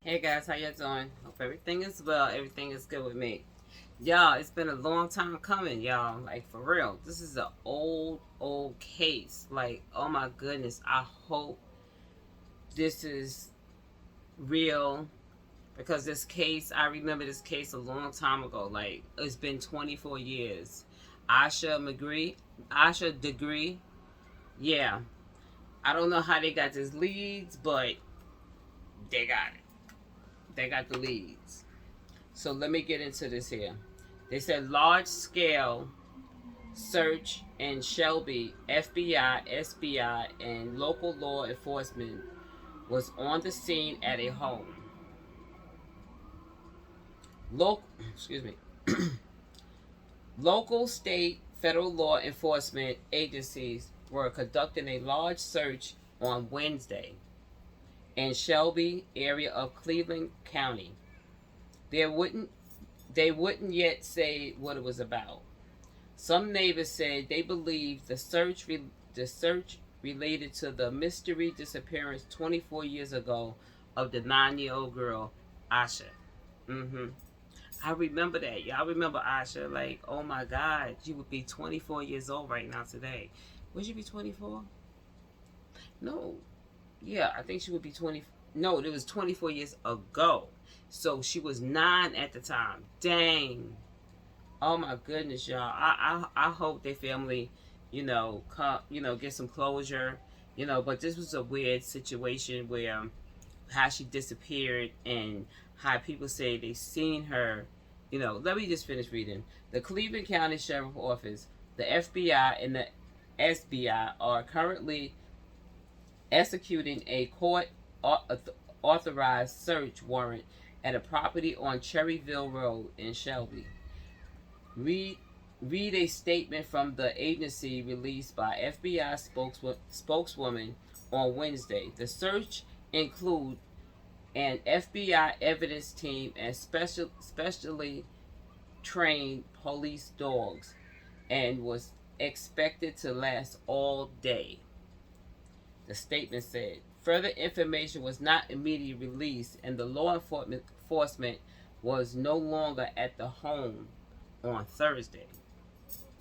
Hey guys, how you doing? Hope everything is well. Everything is good with me. Y'all, it's been a long time coming, y'all. Like for real. This is an old case. Like, oh my goodness. I hope this is real because this case, I remember this case a long time ago. Like, it's been 24 years. Asha Degree. Yeah. I don't know how they got these leads, but they got it. They got the leads. So let me get into this here. They said large scale search in Shelby, FBI, SBI, and local law enforcement was on the scene at a home. Local, excuse me. Local, state, federal law enforcement agencies were conducting a large search on Wednesday in Shelby area of Cleveland County. There wouldn't they wouldn't yet say what it was about. Some neighbors said they believed the search related to the mystery disappearance 24 years ago of the 9-year-old girl Asha. Mm-hmm. I remember that. Y'all remember Asha? Like, oh my God, she would be 24 years old right now today. Would she be 24? No. Yeah, I think she would be 20. No, it was 24 years ago. So she was 9 at the time. Dang. Oh my goodness, y'all! I hope their family, get some closure, But this was a weird situation where how she disappeared and how people say they seen her. Let me just finish reading. The Cleveland County Sheriff Office, the FBI, and the SBI are currently executing a court authorized search warrant at a property on Cherryville Road in Shelby. Read read a statement from the agency released by FBI spokeswoman on Wednesday. The search include an FBI evidence team and specially trained police dogs and was expected to last all day. The statement said further information was not immediately released and the law enforcement was no longer at the home on Thursday.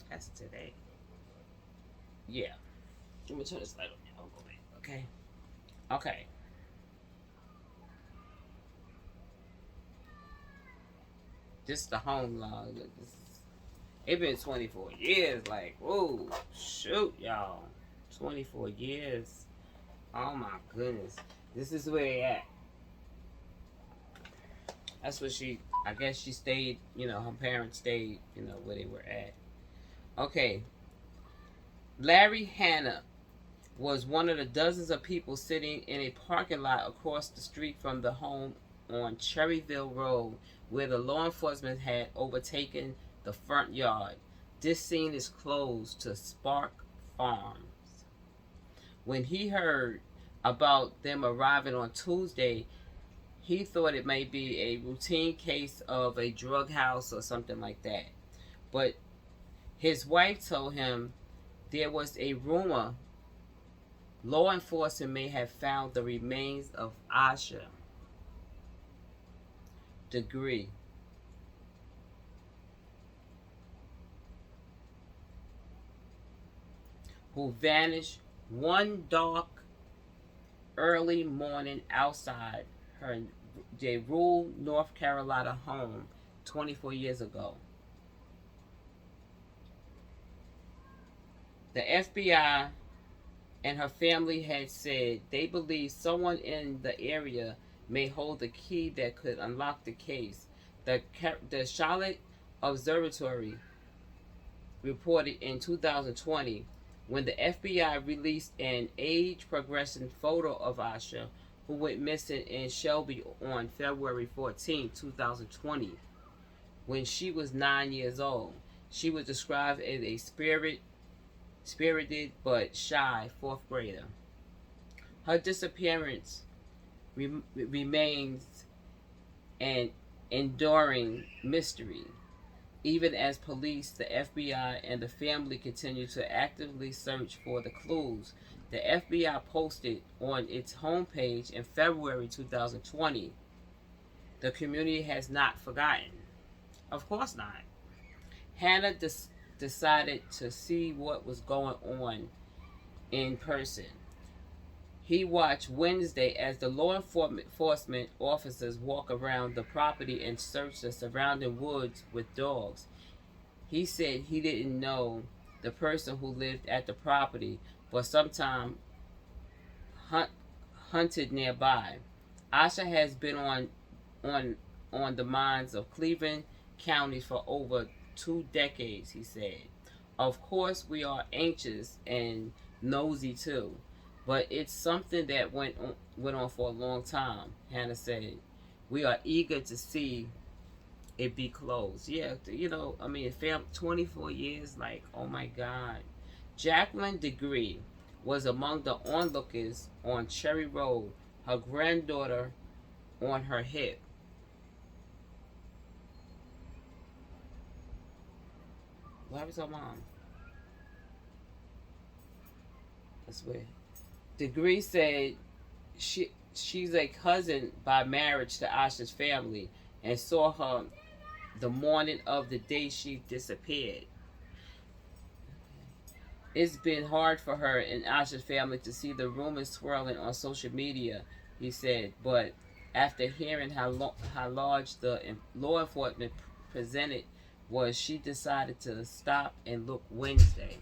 That's today. Yeah. Let me turn this light on. I'll go back. Okay. Okay. This is the home log. It been 24 years. Like, whoa, shoot, y'all. 24 years. Oh my goodness. This is where they at. That's what I guess she stayed, her parents stayed, where they were at. Okay. Larry Hanna was one of the dozens of people sitting in a parking lot across the street from the home on Cherryville Road where the law enforcement had overtaken the front yard. This scene is closed to Spark Farms. When he heard about them arriving on Tuesday, he thought it might be a routine case of a drug house or something like that. But his wife told him there was a rumor law enforcement may have found the remains of Asha Degree, who vanished one dark early morning outside her rural North Carolina home 24 years ago. The FBI and her family had said they believe someone in the area may hold the key that could unlock the case. The Charlotte Observatory reported in 2020 when the FBI released an age progression photo of Asha, who went missing in Shelby on February 14, 2020, when she was 9 years old. She was described as a spirited but shy fourth grader. Her disappearance remains an enduring mystery, even as police, the FBI, and the family continue to actively search for the clues. The FBI posted on its homepage in February 2020 The community has not forgotten. Of course not. Hannah decided to see what was going on in person. He watched Wednesday as the law enforcement officers walk around the property and search the surrounding woods with dogs. He said he didn't know the person who lived at the property, but sometime hunt, hunted nearby. Asha has been on on the minds of Cleveland County for over 2 decades, he said. Of course, we are anxious and nosy too, but it's something that went on for a long time, Hannah said. We are eager to see it be closed. Yeah, I mean, 24 years, like, oh my God. Jacqueline Degree was among the onlookers on Cherry Road, her granddaughter on her hip. What happened to her mom? That's weird. Degree said she's a cousin by marriage to Asha's family and saw her the morning of the day she disappeared. It's been hard for her and Asha's family to see the rumors swirling on social media, he said, but after hearing how large the law enforcement presented was, she decided to stop and look Wednesday.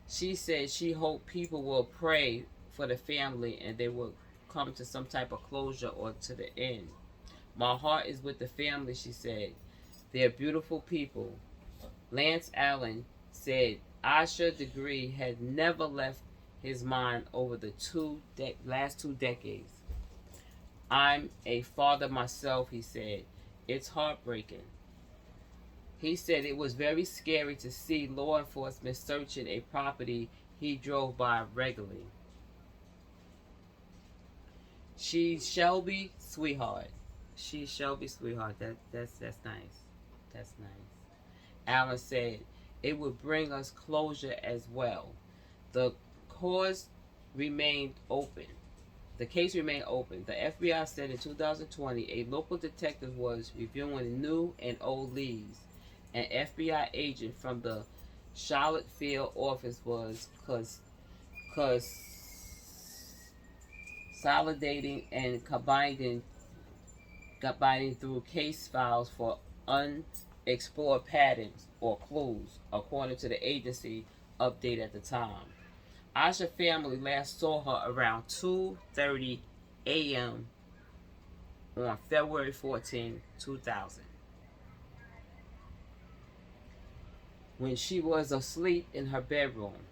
She said she hoped people will pray for the family and they will come to some type of closure or to the end. My heart is with the family, she said. They're beautiful people. Lance Allen said Asha Degree had never left his mind over the last 2 decades. I'm a father myself, he said. It's heartbreaking. He said it was very scary to see law enforcement searching a property he drove by regularly. She's Shelby, sweetheart. She's Shelby, sweetheart. That's nice. That's nice. Allen said it would bring us closure as well. The cause remained open. The case remained open. The FBI said in 2020 a local detective was reviewing new and old leads. An FBI agent from the Charlotte field office was consolidating and combining through case files for unexplored patterns or clues, according to the agency update at the time. Asha family last saw her around 2:30 a.m. on February 14, 2000. When she was asleep in her bedroom.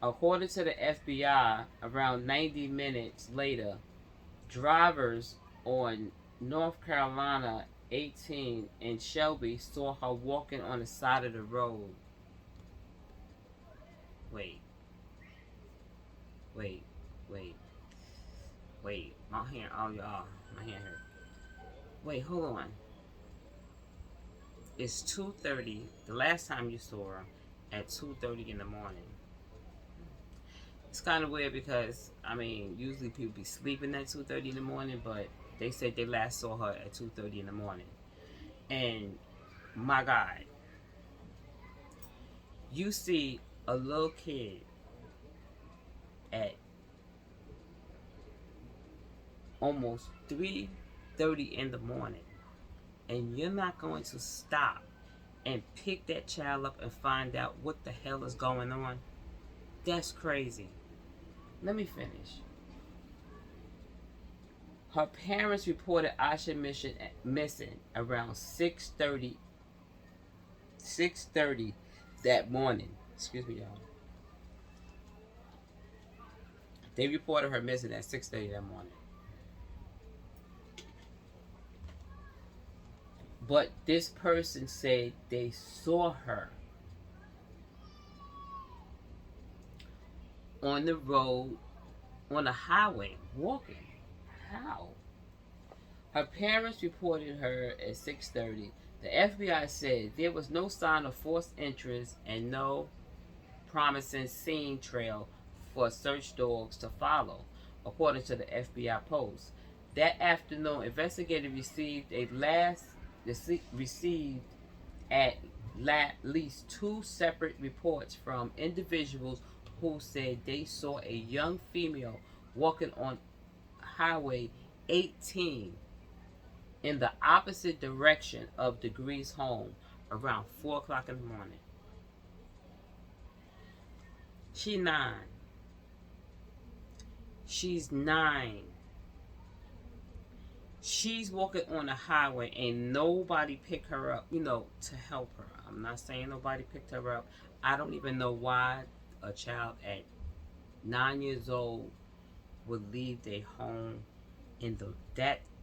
According to the FBI, around 90 minutes later, drivers on North Carolina 18 in Shelby saw her walking on the side of the road. Wait. My hand, oh y'all, my hand hurt. Wait, hold on. It's 2:30. The last time you saw her at 2:30 in the morning. It's kind of weird because, I mean, usually people be sleeping at 2:30 in the morning, but they said they last saw her at 2:30 in the morning. And my God, you see a little kid at almost 3:30 in the morning, and you're not going to stop and pick that child up and find out what the hell is going on. That's crazy. Let me finish. Her parents reported Asha missing around 6:30 that morning. Excuse me, y'all. They reported her missing at 6:30 that morning. But this person said they saw her on the road, on the highway, walking. How? Her parents reported her at 6:30. The FBI said there was no sign of forced interest and no promising scene trail for search dogs to follow, according to the FBI post. That afternoon, investigators received at least two separate reports from individuals who said they saw a young female walking on Highway 18 in the opposite direction of Degree's home around 4 o'clock in the morning. She 9. She's 9. She's walking on the highway and nobody picked her up, to help her. I'm not saying nobody picked her up. I don't even know why a child at 9 years old would leave their home in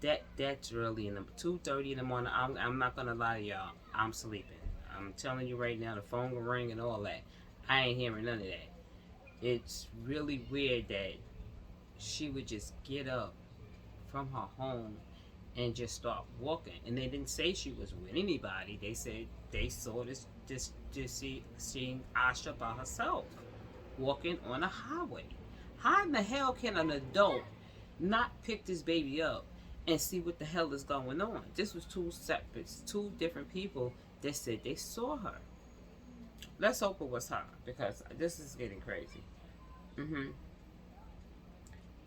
that's early in the 2:30 in the morning. I'm not gonna lie to y'all. I'm sleeping. I'm telling you right now, the phone will ring and all that. I ain't hearing none of that. It's really weird that she would just get up from her home and just start walking. And they didn't say she was with anybody. They said they saw seeing Asha by herself walking on a highway. How in the hell can an adult not pick this baby up and see what the hell is going on? This was two different people that said they saw her. Let's hope it was her, because this is getting crazy.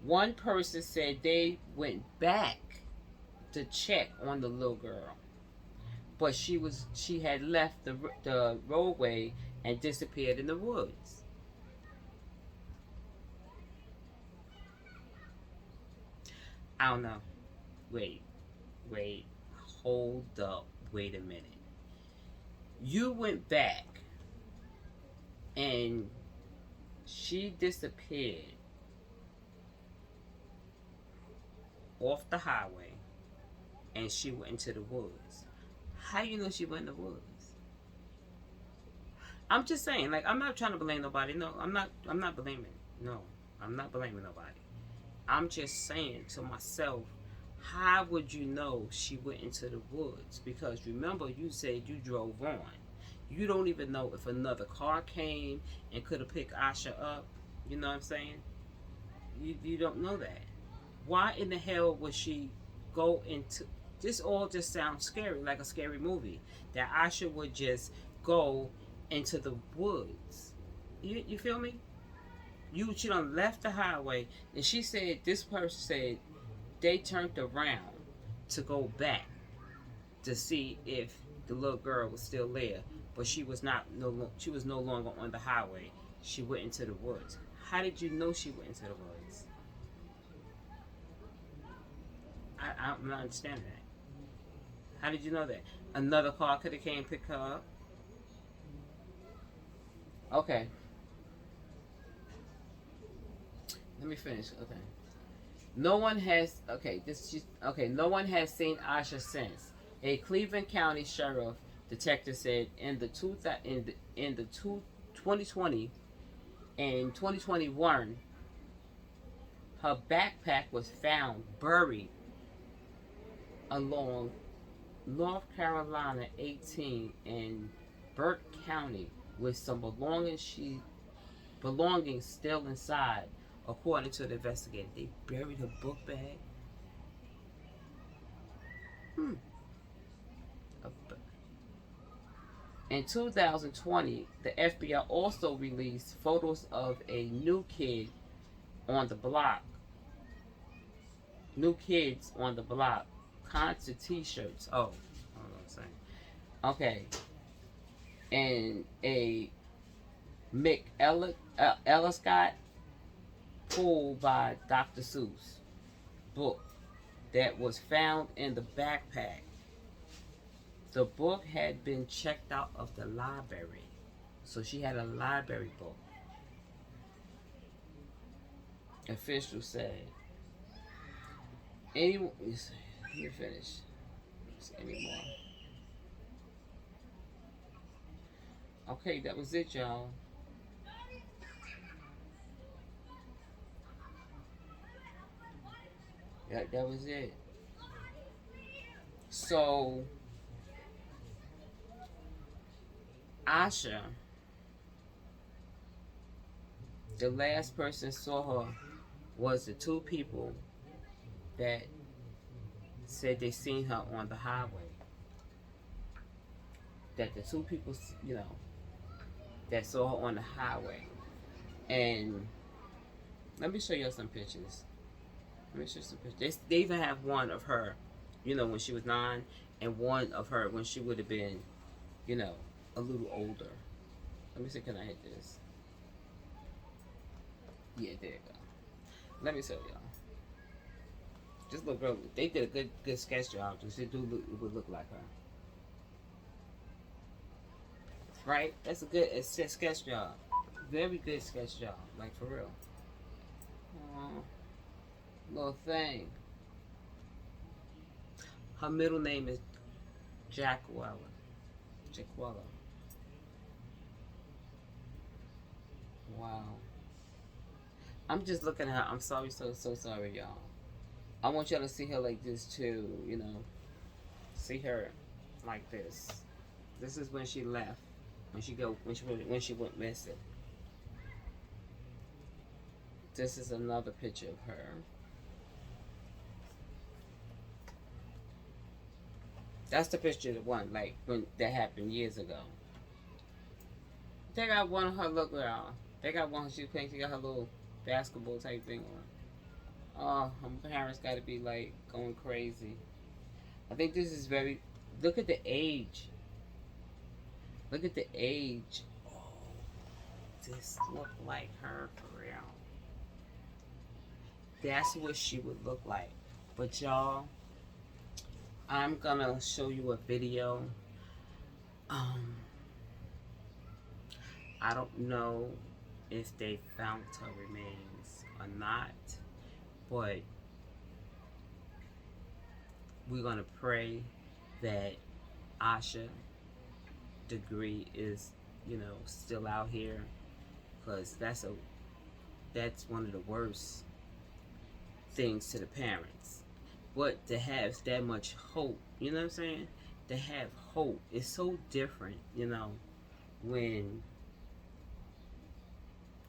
One person said they went back to check on the little girl, but she had left the roadway and disappeared in the woods. I don't know. Wait, hold up, wait a minute. You went back and she disappeared off the highway and she went into the woods. How you know she went in the woods? I'm just saying, I'm not trying to blame nobody. No, I'm not blaming. No, I'm not blaming nobody. I'm just saying to myself, how would you know she went into the woods? Because remember, you said you drove on. You don't even know if another car came and could have picked Asha up. You know what I'm saying? You don't know that. Why in the hell would she go into... This all just sounds scary, like a scary movie. That Asha would just go into the woods. You feel me? She done left the highway, and she said, this person said they turned around to go back to see if the little girl was still there, but she was no longer on the highway. She went into the woods. How did you know she went into the woods? I'm not understanding that. How did you know that? Another car could have came and picked her up. Okay. Let me finish. Okay. No one has seen Asha since. A Cleveland County sheriff detective said in the 2020 and 2021, her backpack was found buried along North Carolina 18 in Burke County with some belongings still inside, according to the investigator. They buried her book bag. In 2020, the FBI also released photos of a new kid on the block. New kids on the block. Concert t-shirts. Oh, I don't know what I'm saying. Okay. And a McElliscott pulled by Dr. Seuss book that was found in the backpack. The book had been checked out of the library, so she had a library book. Officials said. Anyone? Let me finish. Any more? Okay, that was it, y'all. That was it. So, Asha, the last person saw her was the two people that said they seen her on the highway. That the two people, you know, that saw her on the highway. And let me show you some pictures. Let me show you some pictures. They even have one of her, you know, when she was 9, and one of her when she would have been, you know, a little older. Let me see, can I hit this? Yeah, there you go. Let me show y'all. Just look real. They did a good sketch job. Just it would look like her. Right? That's a good sketch job. Very good sketch job. Like, for real. Little thing. Her middle name is Jacquella. Wow. I'm just looking at her. I'm sorry, so sorry, y'all. I want y'all to see her like this too, you know. See her like this. This is when she left. When she went missing. This is another picture of her. That's the picture of the one, like, when that happened years ago. They got one of her, look, y'all. They got one she playing. She got her little basketball type thing on. Oh, her parents got to be, like, going crazy. I think this is very... Look at the age. Look at the age. Oh, this look like her for real. That's what she would look like. But y'all, I'm gonna show you a video. I don't know if they found her remains or not, but we're gonna pray that Asha Degree is, you know, still out here, because that's one of the worst things to the parents. But to have that much hope, you know what I'm saying? To have hope is so different, you know, when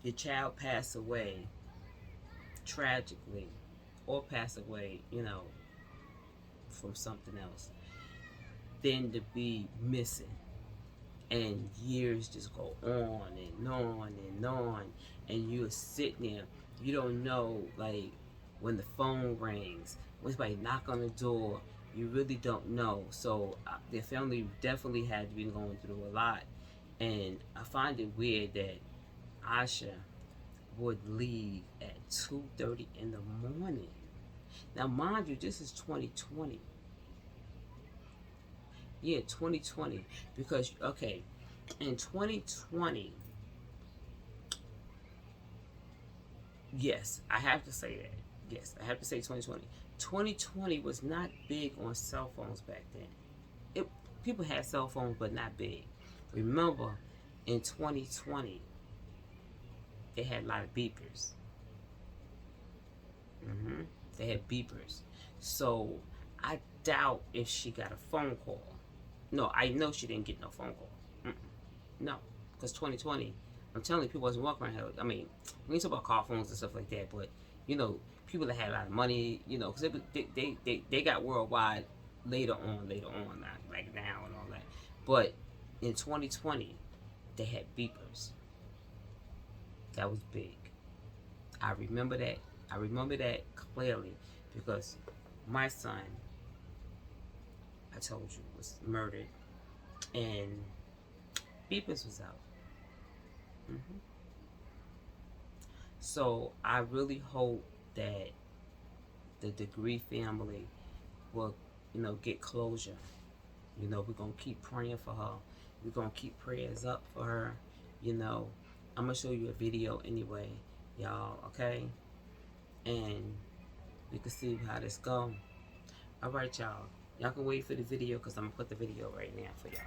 your child passed away tragically, or pass away, you know, from something else, then to be missing. And years just go on and on and on, and you're sitting there, you don't know, like, when the phone rings, when somebody knock on the door, you really don't know. So their family definitely had been going through a lot, and I find it weird that Asha would leave at 2:30 in the morning. Now, mind you, this is 2020. Yeah, 2020. Because, okay, in 2020, yes, I have to say that. Yes, I have to say 2020. 2020 was not big on cell phones back then. People had cell phones, but not big. Remember, in 2020, they had a lot of beepers. They had beepers. So, I doubt if she got a phone call. No, I know she didn't get no phone call. No, because 2020, I'm telling you, people wasn't walking around here. I mean, we ain't talk about car phones and stuff like that, but, you know, people that had a lot of money, you know, because they got worldwide later on, not like now and all that. But in 2020, they had beepers. That was big. I remember that. I remember that clearly, because my son, I told you, was murdered, and beepers was out. So I really hope that the Degree family will, you know, get closure. You know, we're gonna keep praying for her. We're gonna keep prayers up for her. You know, I'm gonna show you a video anyway, y'all, okay? And we can see how this go. All right, y'all. Y'all can wait for the video, because I'm gonna put the video right now for y'all.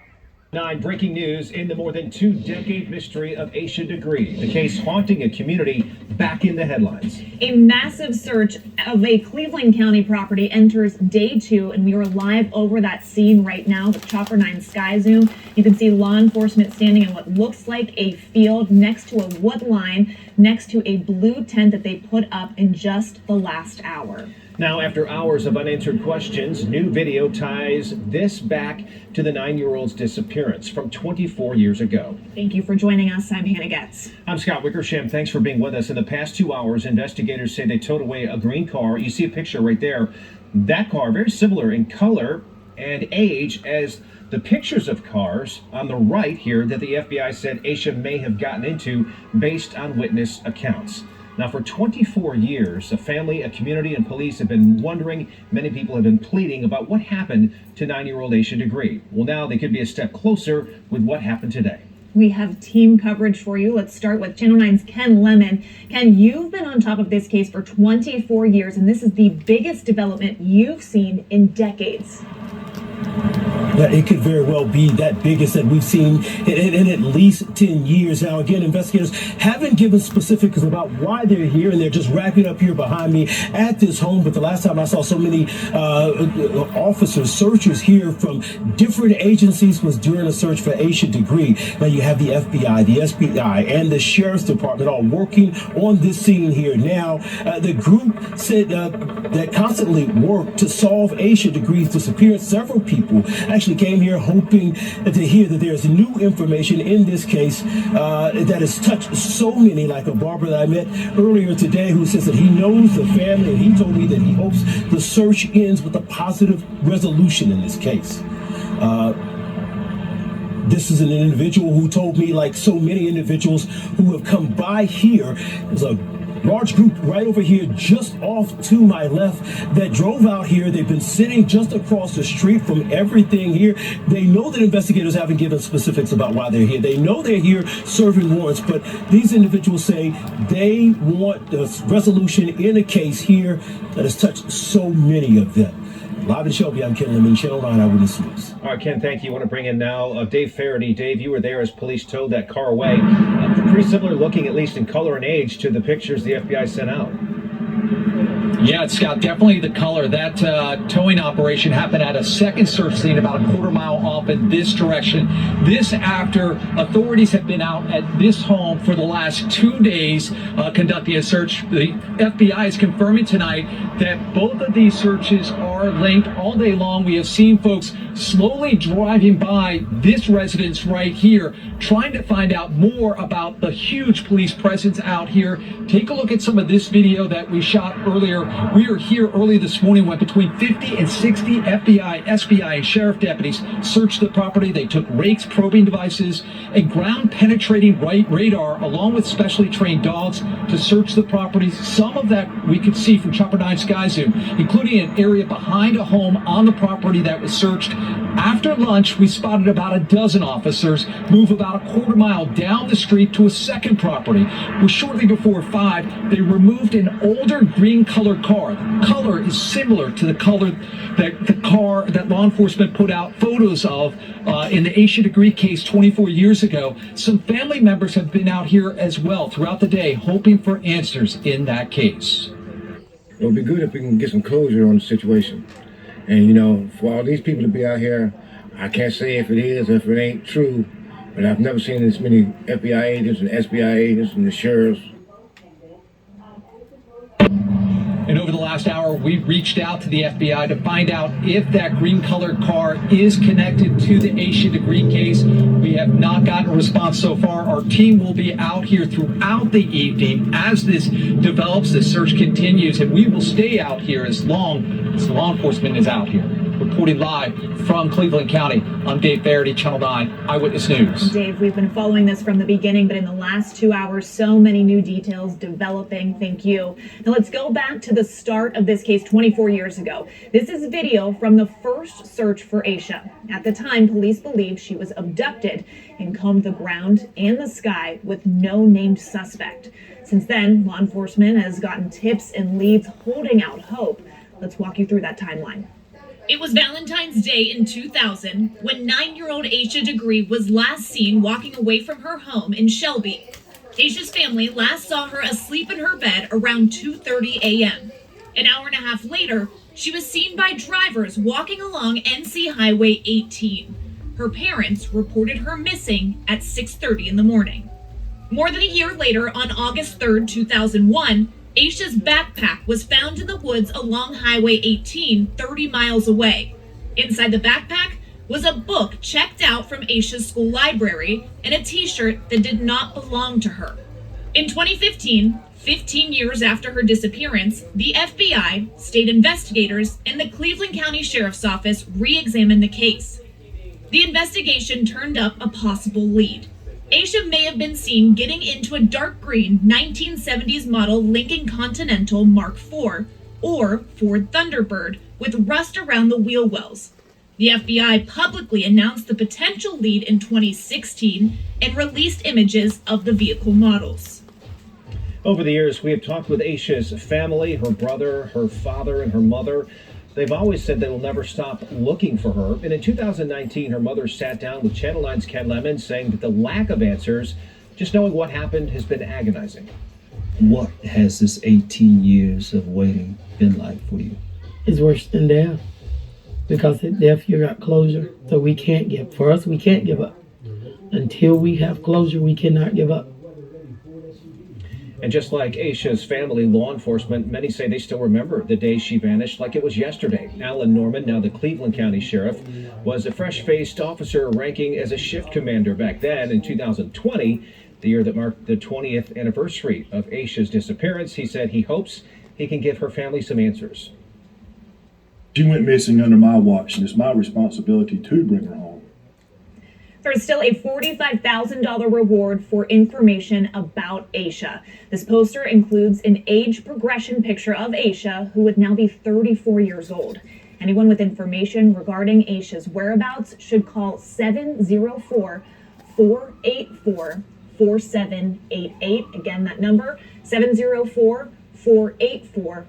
9 breaking news in the more than 2-decade mystery of Asha Degree, the case haunting a community back in the headlines. A massive search of a Cleveland County property enters day 2, and we are live over that scene right now with Chopper 9 Sky Zoom. You can see law enforcement standing in what looks like a field next to a wood line, next to a blue tent that they put up in just the last hour. Now, after hours of unanswered questions, new video ties this back to the 9-year-old's disappearance from 24 years ago. Thank you for joining us. I'm Hannah Getz. I'm Scott Wickersham. Thanks for being with us. In the past 2 hours, investigators say they towed away a green car. You see a picture right there. That car, very similar in color and age as the pictures of cars on the right here that the FBI said Asha may have gotten into based on witness accounts. Now, for 24 years, a family, a community, and police have been wondering, many people have been pleading about what happened to 9-year-old Asha Degree. Well, now they could be a step closer with what happened today. We have team coverage for you. Let's start with Channel 9's Ken Lemon. Ken, you've been on top of this case for 24 years, and this is the biggest development you've seen in decades. Yeah, it could very well be that biggest that we've seen in at least 10 years. Now, again, investigators haven't given specifics about why they're here, and they're just wrapping up here behind me at this home. But the last time I saw so many officers, searchers here from different agencies was during a search for Asha Degree. Now, you have the FBI, the SBI, and the Sheriff's Department all working on this scene here. Now, the group said that constantly worked to solve Asha Degree's disappearance. Several people actually came here hoping to hear that there's new information in this case that has touched so many, like a barber that I met earlier today who says that he knows the family, and he told me that he hopes the search ends with a positive resolution in this case. This is an individual who told me, like so many individuals who have come by here, there's a large group right over here just off to my left that drove out here. They've been sitting just across the street from everything here. They know that investigators haven't given specifics about why they're here. They know they're here serving warrants, but these individuals say they want a resolution in a case here that has touched so many of them. Live in Shelby, I'm Ken Lemon, Channel 9 Eyewitness News. All right, Ken, thank you. I want to bring in now Dave Faraday. Dave, you were there as police towed that car away. Pretty similar looking, at least in color and age, to the pictures the FBI sent out. Yeah, Scott, definitely the color. That towing operation happened at a second search scene about a quarter-mile off in this direction. This after authorities have been out at this home for the last 2 days conducting a search. The FBI is confirming tonight that both of these searches are linked all day long. We have seen folks slowly driving by this residence right here, trying to find out more about the huge police presence out here. Take a look at some of this video that we shot earlier. We are here early this morning when between 50 and 60 FBI, SBI, and sheriff deputies searched the property. They took rakes, probing devices, and ground-penetrating radar, along with specially trained dogs, to search the property. Some of that we could see from Chopper 9 Sky Zoom, including an area behind a home on the property that was searched. After lunch, we spotted about a dozen officers move about a quarter mile down the street to a second property. Well, shortly before 5, they removed an older green-colored car. The color is similar to the color that the car that law enforcement put out photos of in the Asha Degree case 24 years ago. Some family members have been out here as well throughout the day, hoping for answers in that case. It would be good if we can get some closure on the situation. And, you know, for all these people to be out here, I can't say if it is or if it ain't true, but I've never seen this many FBI agents and SBI agents and the sheriffs. And over the last hour, we've reached out to the FBI to find out if that green-colored car is connected to the Asha Degree case. We have not gotten a response so far. Our team will be out here throughout the evening as this develops, the search continues, and we will stay out here as long as law enforcement is out here. Reporting live from Cleveland County, I'm Dave Faraday, Channel 9 Eyewitness News. Dave, we've been following this from the beginning, but in the last 2 hours, so many new details developing. Thank you. Now let's go back to the start of this case 24 years ago. This is video from the first search for Asha. At the time, police believed she was abducted and combed the ground and the sky with no named suspect. Since then, law enforcement has gotten tips and leads holding out hope. Let's walk you through that timeline. It was Valentine's Day in 2000 when 9-year-old Asha Degree was last seen walking away from her home in Shelby. Asha's family last saw her asleep in her bed around 2:30 a.m. An hour and a half later, she was seen by drivers walking along NC Highway 18. Her parents reported her missing at 6:30 in the morning. More than a year later, on August 3rd, 2001, Aisha's backpack was found in the woods along Highway 18, 30 miles away. Inside the backpack was a book checked out from Aisha's school library and a t-shirt that did not belong to her. In 2015, 15 years after her disappearance, the FBI, state investigators, and the Cleveland County Sheriff's Office re-examined the case. The investigation turned up a possible lead. Aisha may have been seen getting into a dark green 1970s model Lincoln Continental Mark IV or Ford Thunderbird with rust around the wheel wells. The FBI publicly announced the potential lead in 2016 and released images of the vehicle models. Over the years, we have talked with Aisha's family, her brother, her father, and her mother. They've always said they will never stop looking for her. And in 2019, her mother sat down with Channel 9's Ken Lemon, saying that the lack of answers, just knowing what happened, has been agonizing. What has this 18 years of waiting been like for you? It's worse than death. Because at death, you got closure. So we can't we can't give up. Until we have closure, we cannot give up. And just like Aisha's family, law enforcement, many say they still remember the day she vanished like it was yesterday. Alan Norman, now the Cleveland County Sheriff, was a fresh-faced officer ranking as a shift commander back then in 2020, the year that marked the 20th anniversary of Aisha's disappearance. He said he hopes he can give her family some answers. She went missing under my watch, and it's my responsibility to bring her home. There's still a $45,000 reward for information about Aisha. This poster includes an age progression picture of Aisha, who would now be 34 years old. Anyone with information regarding Aisha's whereabouts should call 704-484-4788. Again, that number, 704-484-4788.